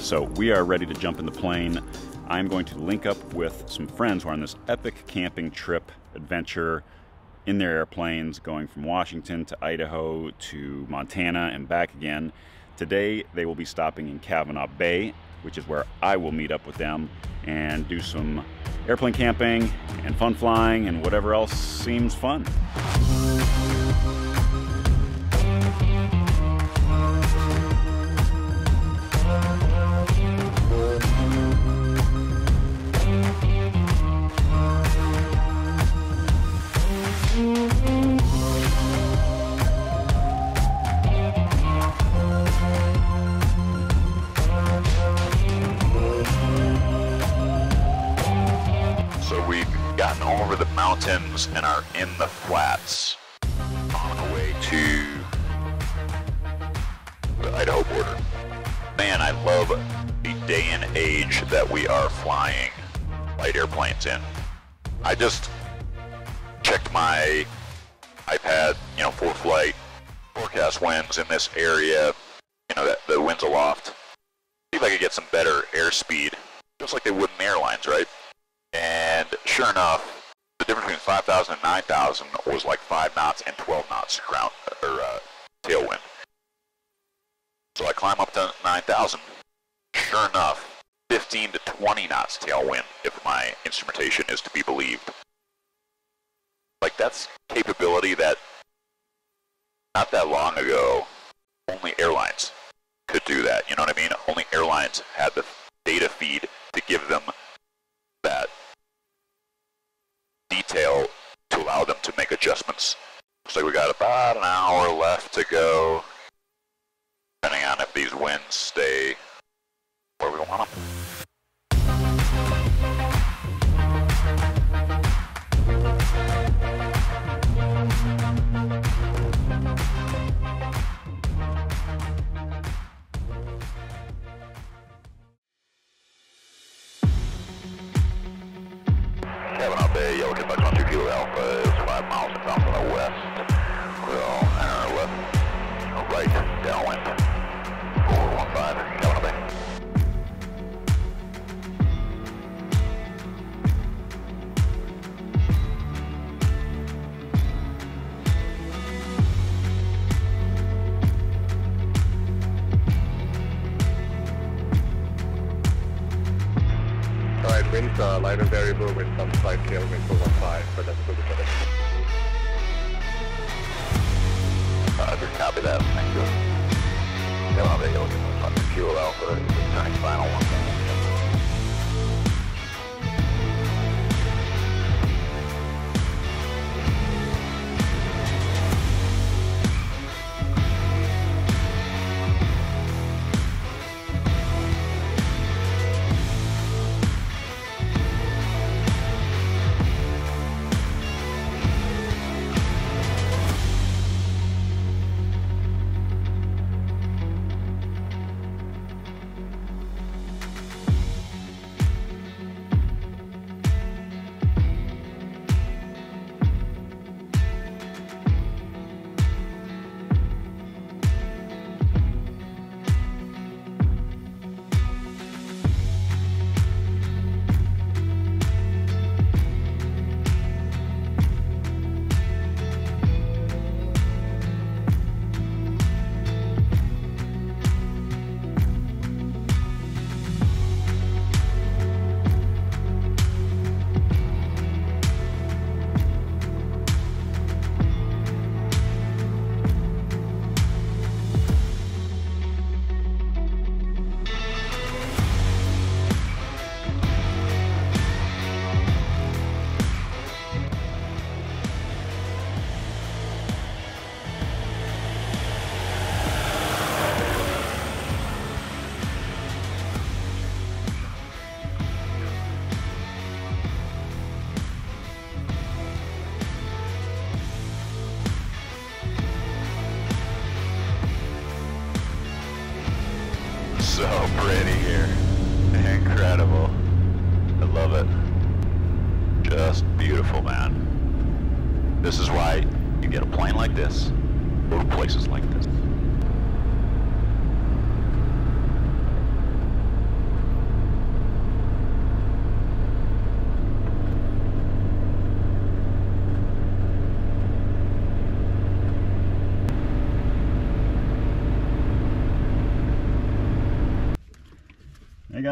So we are ready to jump in the plane. I'm going to link up with some friends who are on this epic camping trip adventure in their airplanes going from Washington to Idaho to Montana and back again. Today they will be stopping in Kavanaugh Bay, which is where I will meet up with them and do some airplane camping and fun flying and whatever else seems fun. Over the mountains and are in the flats on the way to the Idaho border. Man, I love the day and age that we are flying light airplanes in. I just checked my iPad, for flight forecast winds in this area, that the winds aloft. See if I could get some better airspeed, just like they would in airlines, right? And sure enough, the difference between 5,000 and 9,000 was like 5 knots and 12 knots ground or tailwind. So I climb up to 9,000. Sure enough, 15 to 20 knots tailwind, if my instrumentation is to be believed. Like, that's capability that not that long ago, only airlines could do that. You know what I mean? Only airlines had the data feed to give them that detail to allow them to make adjustments. Looks like we got about an hour left to go, depending on if these winds stay where we want them. Kavanaugh Bay, yellow kit box 12 Kilo Alpha is 5 miles south on the west. We'll enter left, right, downwind, 415, Kavanaugh Bay. Alright, winds are light and variable with some slight tailwind over 5, but that's good for it. Copy that, thank you. Kavanaugh Bay, yellow kit box 12 Kilo Alpha is turning final 1. So pretty here. Incredible. I love it. Just beautiful, man. This is why you get a plane like this, go to places like this.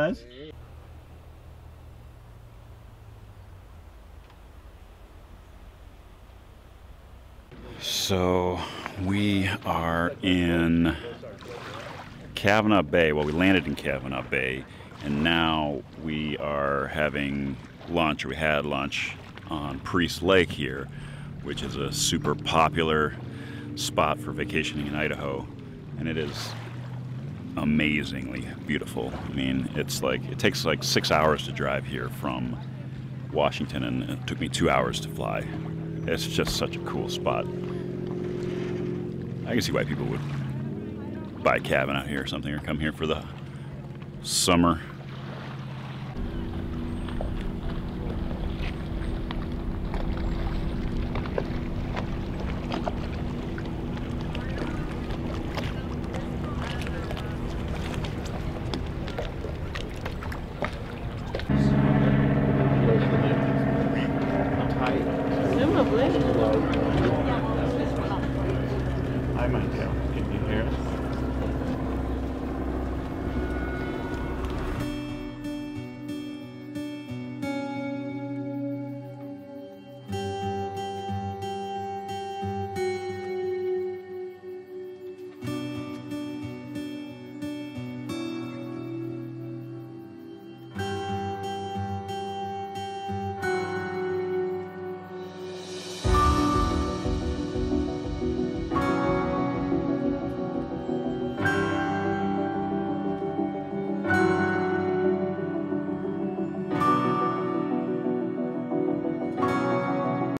guys. So we are in Kavanaugh Bay. Well, we landed in Kavanaugh Bay, and now we are having lunch, or we had lunch on Priest Lake here, which is a super popular spot for vacationing in Idaho, and it is amazingly beautiful. I mean, it's like, it takes like 6 hours to drive here from Washington, and it took me 2 hours to fly. It's just such a cool spot. I can see why people would buy a cabin out here or something, or come here for the summer.